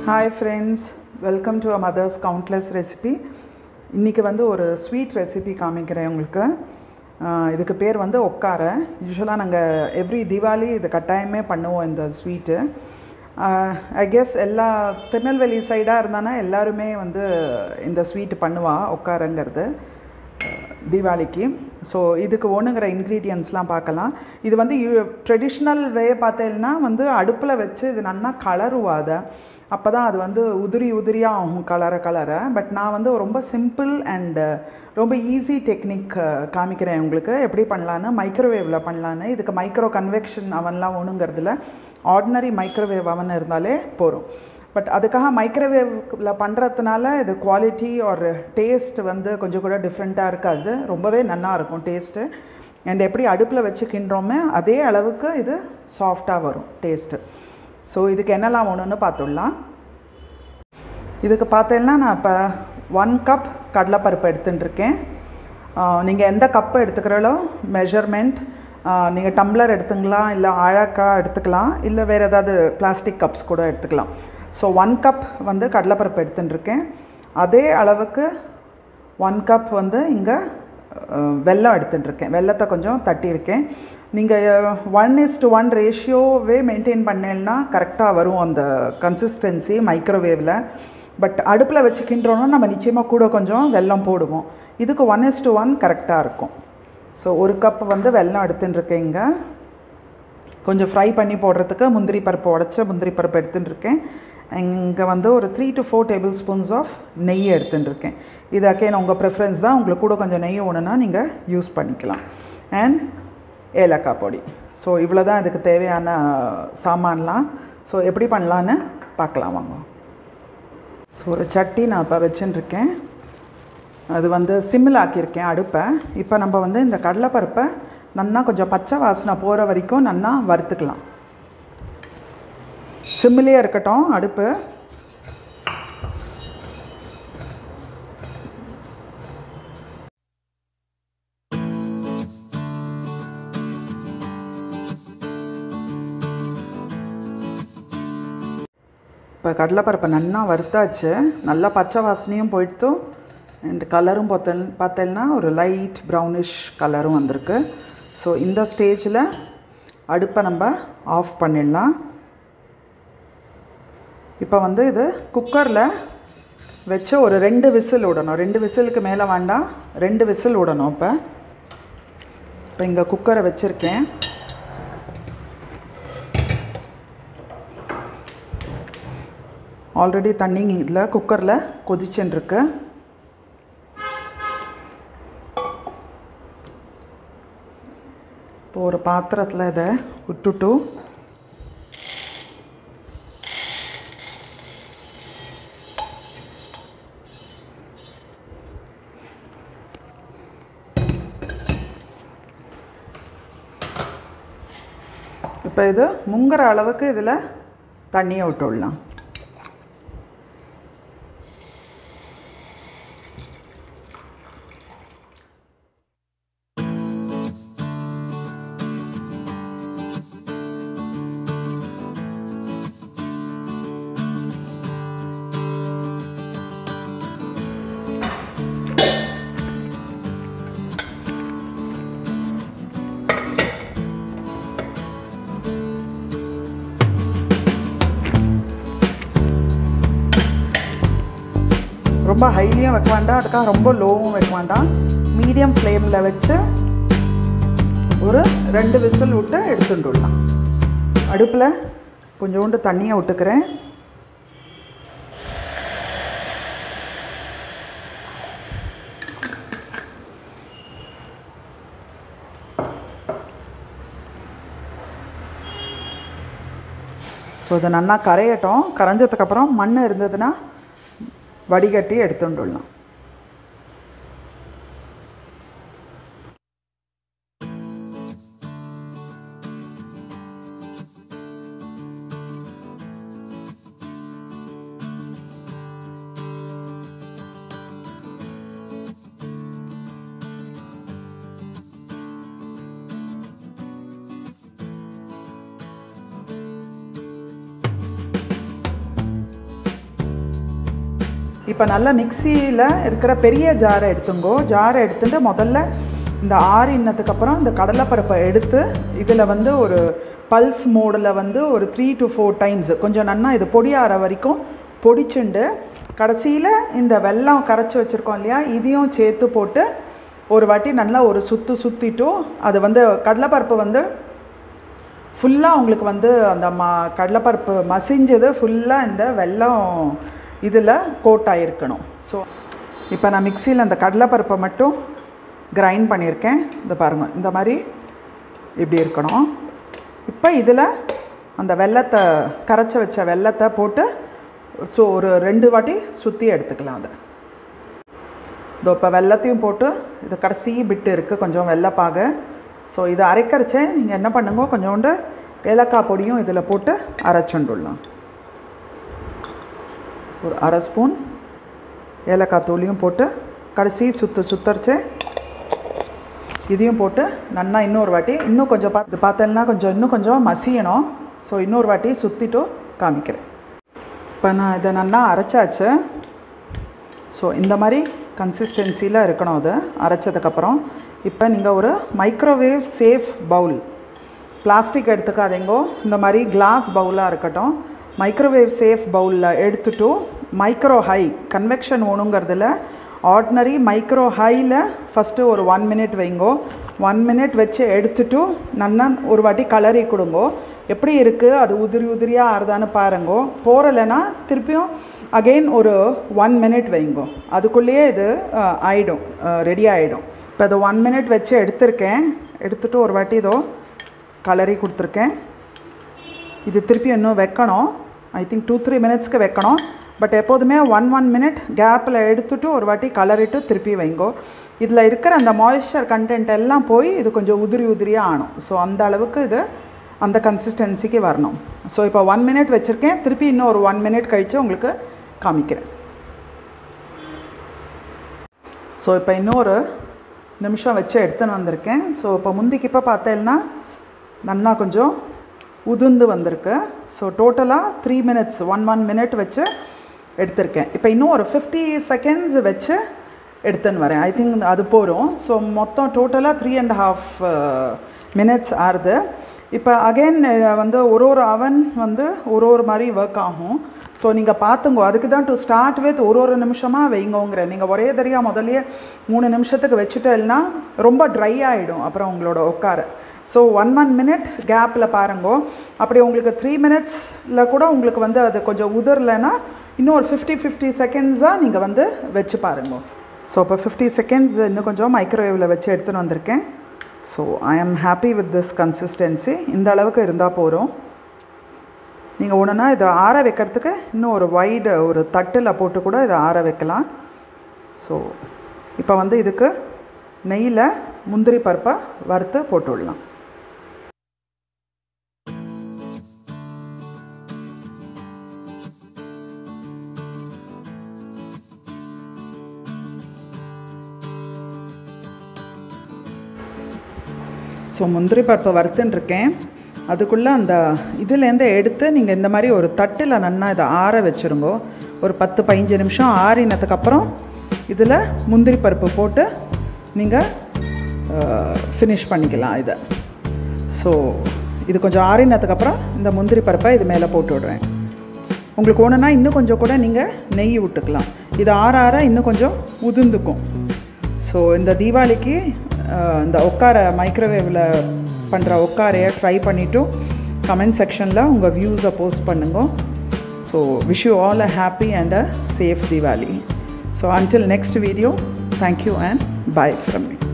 Hi friends, welcome to a mother's countless recipe. இன்னைக்கு வந்து ஒரு ஸ்வீட் ரெசிபி காமிக்கிறேன் உங்களுக்கு. இதுக்கு பேர் வந்து ஒக்காரை. யூசுவலாக நாங்கள் எவ்ரி தீபாவளி இது கட்டாயமே பண்ணுவோம் இந்த ஸ்வீட்டு. ஐ கெஸ் எல்லா திருநெல்வேலி சைடாக இருந்தானா எல்லாருமே வந்து இந்த ஸ்வீட் பண்ணுவா ஒக்காரைங்கிறது தீபாவளிக்கு. ஸோ இதுக்கு ஒன்றுங்கிற இன்க்ரீடியன்ட்ஸ்லாம் பார்க்கலாம். இது வந்து ட்ரெடிஷ்னல் வே பார்த்தேன்னா வந்து அடுப்பில் வச்சு இது நல்லா கலருவாத, அப்போ தான் அது வந்து உதிரியாக ஆகும் கலர. பட் நான் வந்து ரொம்ப சிம்பிள் அண்ட் ரொம்ப ஈஸி டெக்னிக் காமிக்கிறேன் உங்களுக்கு எப்படி பண்ணலான்னு. மைக்ரோவேவில் பண்ணலான்னு. இதுக்கு மைக்ரோ கன்வெக்ஷன் அவன்லாம் ஒன்றுங்கிறதுல ஆர்டினரி மைக்ரோவேவ் அவன் இருந்தாலே போகும். பட் அதுக்காக மைக்ரோவேவில் பண்ணுறதுனால இது குவாலிட்டி ஒரு டேஸ்ட் வந்து கொஞ்சம் கூட டிஃப்ரெண்ட்டாக இருக்காது, ரொம்பவே நல்லாயிருக்கும் டேஸ்ட்டு. அண்ட் எப்படி அடுப்பில் வச்சு கிண்டுறோமே அதே அளவுக்கு இது சாஃப்டாக வரும் டேஸ்ட்டு. ஸோ இதுக்கு என்னெல்லாம் ஒன்றுன்னு பார்த்துடலாம். இதுக்கு பார்த்தேன்னா நான் இப்போ 1 கப் கடலைப்பருப்பு எடுத்துட்டுருக்கேன். நீங்கள் எந்த கப்பு எடுத்துக்கிறீங்களோ மெஷர்மெண்ட், நீங்கள் டம்ளர் எடுத்துக்கலாம், இல்லை ஆழக்காய் எடுத்துக்கலாம், இல்லை வேறு ஏதாவது பிளாஸ்டிக் கப்ஸ் கூட எடுத்துக்கலாம். ஸோ 1 கப் வந்து கடலைப்பருப்பு எடுத்துட்டுருக்கேன். அதே அளவுக்கு 1 கப் வந்து இங்கே வெல்லம் எடுத்துட்டுருக்கேன். வெல்லத்தை கொஞ்சம் தட்டியிருக்கேன். நீங்கள் 1:1 ரேஷியோவே மெயின்டைன் பண்ணேன்னா கரெக்டாக வரும் அந்த கன்சிஸ்டன்சி மைக்ரோவேவில். பட் அடுப்பில் வச்சுக்கின்றோன்னா நம்ம நிச்சயமாக கூட கொஞ்சம் வெல்லம் போடுவோம். இதுக்கு 1:1 கரெக்டாக இருக்கும். ஸோ 1 கப் வந்து வெல்லம் எடுத்துட்டுருக்கேன். இங்கே கொஞ்சம் ஃப்ரை பண்ணி போடுறதுக்கு முந்திரி பருப்பு, உடச்ச முந்திரி பருப்பு எடுத்துட்டுருக்கேன். இங்கே வந்து ஒரு 3 to 4 டேபிள் ஸ்பூன்ஸ் ஆஃப் நெய் எடுத்துட்டுருக்கேன். இது அகைன் உங்கள் ப்ரிஃபரன்ஸ் தான், உங்களுக்கு கூட கொஞ்சம் நெய் ஒன்றுனா நீங்கள் யூஸ் பண்ணிக்கலாம். அண்ட் ஏலக்காய் பொடி. ஸோ இவ்வளோ தான் இதுக்கு தேவையான சாமான்லாம். ஸோ எப்படி பண்ணலான்னு பார்க்கலாம் வாங்க. ஸோ ஒரு சட்டி நான் இப்போ வச்சுட்டுருக்கேன். அது வந்து சிம்மில் ஆக்கியிருக்கேன் அடுப்பை. இப்போ நம்ம வந்து இந்த கடலைப்பருப்பை நல்லா கொஞ்சம் பச்சை வாசனை போகிற வரைக்கும் நல்லா வறுத்துக்கலாம். சிம்மிலே இருக்கட்டும் அடுப்பு. இப்போ கடலைப்பருப்பை நல்லா வறுத்தாச்சு. நல்லா பச்சை வாசனையும் போயிடுத்து அண்ட் கலரும் பார்த்தேன்னா ஒரு லைட் ப்ரௌனிஷ் கலரும் வந்திருக்கு. ஸோ இந்த ஸ்டேஜில் அடுப்பை நம்ம ஆஃப் பண்ணிடலாம். இப்போ வந்து இது குக்கரில் வச்சு ஒரு 2 விசில் விடணும். 2 விசிலுக்கு மேலே வேண்டாம், 2 விசில் விடணும். இப்போ இங்கே குக்கரை வச்சுருக்கேன். ஆல்ரெடி தண்ணி இதில் குக்கரில் கொதிச்சுருக்கு. இப்போ ஒரு பாத்திரத்தில் இதை விட்டுட்டு இப்போ இது முங்குற அளவுக்கு இதில் தண்ணியை விட்டுடலாம். ரொம்ப ஹைலியும் வைக்க வேண்டாம், அதுக்காக ரொம்ப லோவும் வைக்க வேண்டாம். மீடியம் ஃப்ளேமில் வச்சு ஒரு 2 விசில் விட்டு எடுத்துட்டுடலாம். அடுப்பில் கொஞ்சோண்டு தண்ணியை விட்டுக்கிறேன். ஸோ இதை நல்லா கரையட்டும். கரைஞ்சதுக்கப்புறம் மண் இருந்ததுன்னா வடிகட்டி எடுத்துட்டுடலாம். இப்போ நல்லா மிக்சியில் இருக்கிற பெரிய ஜாரை எடுத்துங்கோ. ஜாரை எடுத்துட்டு முதல்ல இந்த ஆறினதுக்கப்புறம் இந்த கடலைப்பருப்பை எடுத்து இதில் வந்து ஒரு பல்ஸ் மோடில் வந்து ஒரு 3 to 4 டைம்ஸ் கொஞ்சம் நன்னா இது பொடியாற வரைக்கும் பொடிச்சுண்டு கடைசியில் இந்த வெல்லம் கரைச்சி வச்சுருக்கோம் இல்லையா, இதையும் சேர்த்து போட்டு ஒரு வாட்டி நல்லா ஒரு சுற்றிட்டும் அது வந்து கடலைப்பருப்பு வந்து ஃபுல்லாக உங்களுக்கு வந்து அந்த கடலைப்பருப்பு மசிஞ்சது ஃபுல்லாக இந்த வெல்லம் இதில் கோட் ஆகிருக்கணும். ஸோ இப்போ நான் மிக்சியில் அந்த கடலைப்பருப்பை மட்டும் கிரைண்ட் பண்ணியிருக்கேன். இந்த பாருங்கள், இந்த மாதிரி இப்படி இருக்கணும். இப்போ இதில் அந்த வெல்லத்தை கரைச்சி வச்ச வெல்லத்தை போட்டு ஸோ ஒரு 2 வாட்டி சுற்றி எடுத்துக்கலாம். அதை இதோ இப்போ வெல்லத்தையும் போட்டு இது கடைசி பிட்டு இருக்குது கொஞ்சம் வெல்லப்பாகு. ஸோ இதை அரைக்கரைச்சே நீங்கள் என்ன பண்ணுங்க, கொஞ்சோண்டு ஏலக்காய் பொடியும் இதில் போட்டு அரைச்சுண்டுடலாம். ஒரு அரை ஸ்பூன் ஏலக்காய் தூளியும் போட்டு கடைசி சுத்தரிச்சு இதையும் போட்டு நன்னா இன்னொரு வாட்டி இன்னும் கொஞ்சம் பார்த்தேன்னா இன்னும் கொஞ்சம் மசியணும். ஸோ இன்னொரு வாட்டி சுற்றிட்டு காமிக்கிறேன். இப்போ நான் இதை நல்லா அரைச்சாச்சு. ஸோ இந்த மாதிரி கன்சிஸ்டன்சியில் இருக்கணும். அது அரைச்சதுக்கப்புறம் இப்போ நீங்கள் ஒரு மைக்ரோவேவ் சேஃப் பவுல், பிளாஸ்டிக் எடுத்துக்காதீங்கோ, இந்த மாதிரி கிளாஸ் பவுலாக இருக்கட்டும். மைக்ரோவேவ் சேஃப் பவுலில் எடுத்துட்டு மைக்ரோ ஹை கன்வெக்ஷன் ஓணுங்கிறதுல ஆர்டினரி மைக்ரோ ஹையில் ஃபஸ்ட்டு ஒரு 1 minute வைங்கோ. 1 minute வச்சு எடுத்துட்டு நல்லா ஒரு வாட்டி கலரி கொடுங்கோ. எப்படி இருக்குது அது உதிரியாக ஆறுதான்னு பாருங்கோ. போகிறலைன்னா திருப்பியும் அகெயின் ஒரு 1 minute வைங்கோ. அதுக்குள்ளேயே இது ஆகிடும், ரெடி ஆகிடும். இப்போ அது 1 minute வச்சு எடுத்துட்டு ஒரு வாட்டி இதோ கலரி கொடுத்துருக்கேன். இது திருப்பி இன்னும் வைக்கணும். ஐ திங்க் 2-3 minutesக்கு வைக்கணும். பட் எப்போதுமே 1 minute கேப்பில் எடுத்துட்டு ஒரு வாட்டி கலரிட்டு திருப்பி வைங்கோ. இதில் இருக்கிற அந்த மாய்ஸ்சர் கண்டென்ட் எல்லாம் போய் இது கொஞ்சம் உதிரியாக ஆனும். ஸோ அந்த அளவுக்கு இது அந்த கன்சிஸ்டன்சிக்கு வரணும். ஸோ இப்போ 1 minute வச்சுருக்கேன். திருப்பி இன்னும் ஒரு 1 minute கழித்து உங்களுக்கு காமிக்கிறேன். ஸோ இப்போ இன்னொரு நிமிஷம் வச்சு எடுத்துன்னு வந்திருக்கேன். ஸோ இப்போ முந்திக்கு இப்போ பார்த்தேன்னா நல்லா கொஞ்சம் உதிர்ந்து வந்திருக்கு. ஸோ டோட்டலாக 3 minutes 1 minute வச்சு எடுத்திருக்கேன். இப்போ இன்னும் ஒரு 50 seconds வச்சு எடுத்துன்னு வரேன். ஐ திங்க் அது போகிறோம். ஸோ மொத்தம் டோட்டலாக 3.5 minutes ஆறுது. இப்போ அகெயின் வந்து ஒரு அவன் வந்து ஒரு மாதிரி ஒர்க் ஆகும். ஸோ நீங்கள் பார்த்துங்கோ. அதுக்கு தான் டு ஸ்டார்ட் வித் ஒரு நிமிஷமாக வைங்கோங்கிறேன். நீங்கள் ஒரே தரியாக முதல்லையே 3 நிமிஷத்துக்கு வச்சுட்டேன்னா ரொம்ப ட்ரை ஆகிடும் அப்புறம் உங்களோட உட்கார. ஸோ 1 minute கேப்பில் பாருங்கோ. அப்படி உங்களுக்கு 3 minutesல கூட உங்களுக்கு வந்து அது கொஞ்சம் உதிரலைன்னா இன்னும் ஒரு 50 secondsஸாக நீங்கள் வந்து வச்சு பாருங்க. ஸோ இப்போ 50 seconds இன்னும் கொஞ்சம் மைக்ரோவேவில் வச்சு எடுத்துன்னு வந்திருக்கேன். So I am happy with this consistency. இந்த அளவுக்கு இருந்தால் போகிறோம். நீங்கள் ஒன்றுனா இதை ஆற வைக்கிறதுக்கு இன்னும் ஒரு வைடு ஒரு தட்டில் போட்டு கூட இதை ஆற வைக்கலாம். ஸோ இப்போ வந்து இதுக்கு நெய்யில் முந்திரி பருப்பை வறுத்து போட்டு விடலாம். ஸோ முந்திரி பருப்பை வறுத்துன்ட்ருக்கேன். அதுக்குள்ளே அந்த இதுலேருந்து எடுத்து நீங்கள் இந்த மாதிரி ஒரு தட்டில் நன்னா இதை ஆற வச்சுருங்கோ. ஒரு 10-15 நிமிஷம் ஆறினதுக்கப்புறம் இதில் முந்திரி பருப்பு போட்டு நீங்கள் ஃபினிஷ் பண்ணிக்கலாம் இதை. ஸோ இது கொஞ்சம் ஆறினதுக்கப்புறம் இந்த முந்திரி பருப்பை இது மேலே போட்டு விடுறேன். உங்களுக்கு ஒன்றுனா இன்னும் கொஞ்சம் கூட நீங்கள் நெய் விட்டுக்கலாம். இது ஆற இன்னும் கொஞ்சம் உதிர்ந்துக்கும். ஸோ இந்த தீபாவளிக்கு இந்த ஒக்காரை மைக்ரோவேவில் பண்ணுற ஒக்காரையை ட்ரை பண்ணிவிட்டு கமெண்ட் செக்ஷனில் உங்கள் வியூஸை போஸ்ட் பண்ணுங்க. So wish you all a happy and a safe Diwali. So until next video, thank you and bye from me.